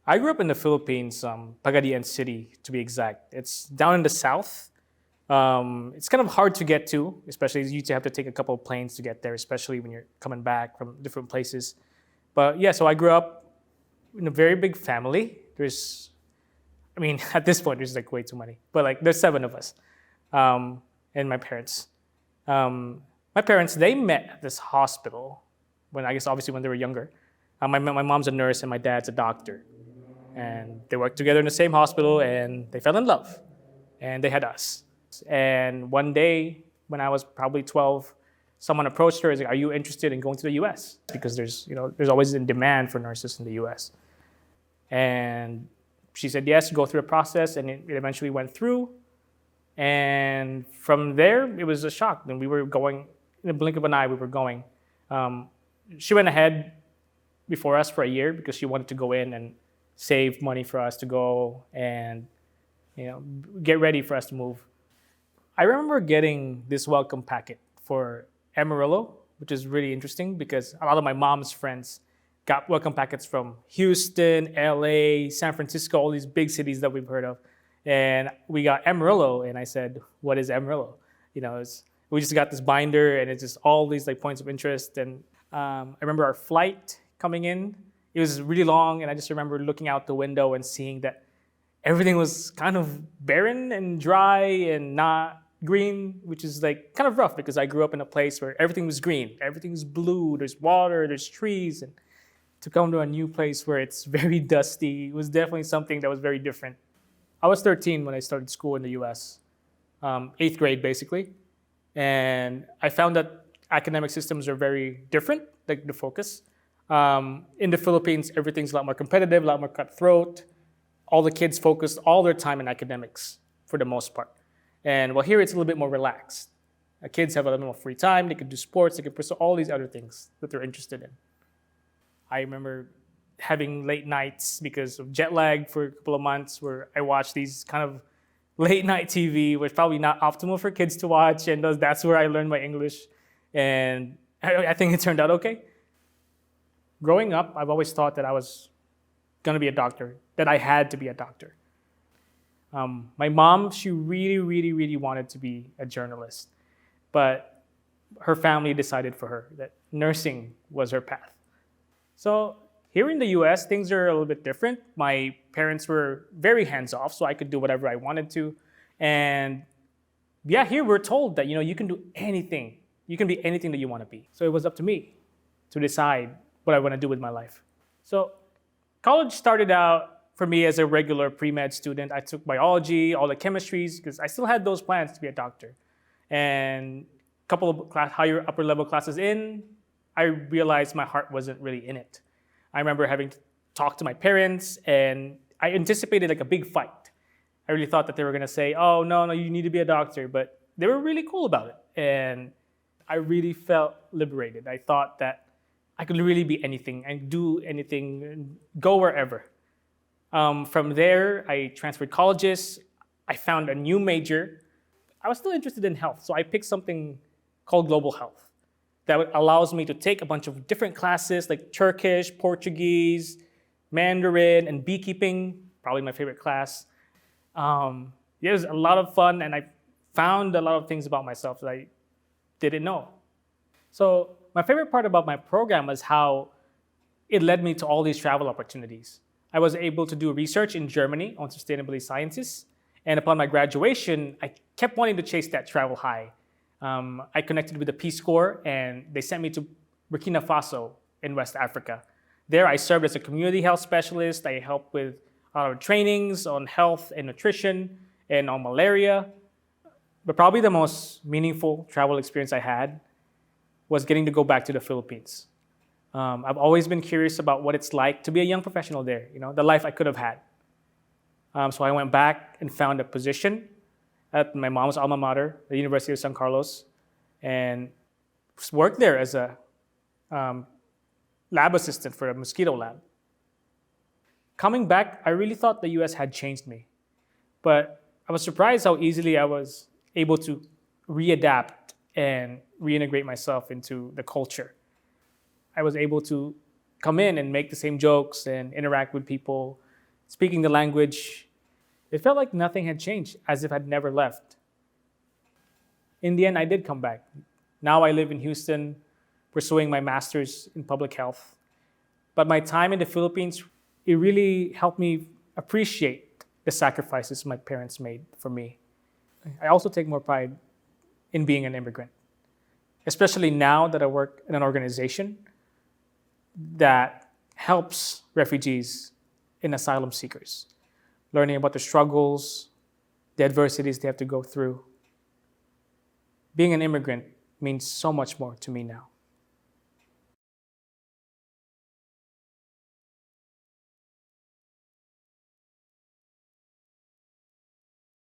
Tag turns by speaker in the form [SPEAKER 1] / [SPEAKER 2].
[SPEAKER 1] I grew up in the Philippines, Pagadian City to be exact. It's down in the south. It's kind of hard to get to, especially you have to take a couple of planes to get there, especially when you're coming back from different places. But yeah, so I grew up in a very big family. I mean, at this point, there's like way too many, but like there's seven of us, and my parents. My parents, they met at this hospital when I guess obviously when they were younger. My mom's a nurse and my dad's a doctor, and they worked together in the same hospital and they fell in love, and they had us. And one day when I was probably 12, someone approached her and said, "Are you interested in going to the U.S.?" Because there's always a demand for nurses in the U.S. And she said yes, go through the process, and it eventually went through. And from there, it was a shock. And we were going, in the blink of an eye, we were going. She went ahead before us for a year because she wanted to go in and save money for us to go and get ready for us to move. I remember getting this welcome packet for Amarillo, which is really interesting because a lot of my mom's friends got welcome packets from Houston, LA, San Francisco, all these big cities that we've heard of. And we got Amarillo, and I said, "What is Amarillo?" We just got this binder, and it's just all these like points of interest. And I remember our flight coming in. It was really long, and I just remember looking out the window and seeing that everything was kind of barren and dry and not green, which is like kind of rough because I grew up in a place where everything was green, everything's blue, there's water, there's trees, and to come to a new place where it's very dusty was definitely something that was very different. I was 13 when I started school in the US, eighth grade basically, and I found that academic systems are very different, like the focus. In the Philippines, everything's a lot more competitive, a lot more cutthroat. All the kids focus all their time in academics for the most part. And well, here it's a little bit more relaxed. Kids have a little more free time. They can do sports. They can pursue all these other things that they're interested in. I remember having late nights because of jet lag for a couple of months where I watched these kind of late night TV, which probably not optimal for kids to watch. And that's where I learned my English. And I think it turned out okay. Growing up, I've always thought that I was going to be a doctor, that I had to be a doctor. My mom, she really, really, really wanted to be a journalist, but her family decided for her that nursing was her path. So here in the US, things are a little bit different. My parents were very hands-off, so I could do whatever I wanted to. And yeah, here we're told that you can do anything. You can be anything that you want to be. So it was up to me to decide what I want to do with my life. So college started out for me as a regular pre-med student. I took biology, all the chemistries, because I still had those plans to be a doctor. And a couple of higher upper level classes in, I realized my heart wasn't really in it. I remember having to talk to my parents, and I anticipated like a big fight. I really thought that they were gonna say, "Oh, no, you need to be a doctor," but they were really cool about it. And I really felt liberated. I thought that I could really be anything and do anything and go wherever. From there, I transferred colleges. I found a new major. I was still interested in health, so I picked something called global health that allows me to take a bunch of different classes like Turkish, Portuguese, Mandarin, and beekeeping, probably my favorite class. It was a lot of fun, and I found a lot of things about myself that I didn't know. So my favorite part about my program was how it led me to all these travel opportunities. I was able to do research in Germany on sustainability sciences. And upon my graduation, I kept wanting to chase that travel high. I connected with the Peace Corps, and they sent me to Burkina Faso in West Africa. There, I served as a community health specialist. I helped with trainings on health and nutrition and on malaria. But probably the most meaningful travel experience I had was getting to go back to the Philippines. I've always been curious about what it's like to be a young professional there, the life I could have had. So I went back and found a position at my mom's alma mater, the University of San Carlos, and worked there as a lab assistant for a mosquito lab. Coming back, I really thought the US had changed me, but I was surprised how easily I was able to readapt and reintegrate myself into the culture. I was able to come in and make the same jokes and interact with people speaking the language, it felt like nothing had changed, as if I'd never left. In the end, I did come back. Now I live in Houston, pursuing my master's in public health. But my time in the Philippines, it really helped me appreciate the sacrifices my parents made for me. I also take more pride in being an immigrant, especially now that I work in an organization that helps refugees and asylum seekers, learning about the struggles, the adversities they have to go through. Being an immigrant means so much more to me now.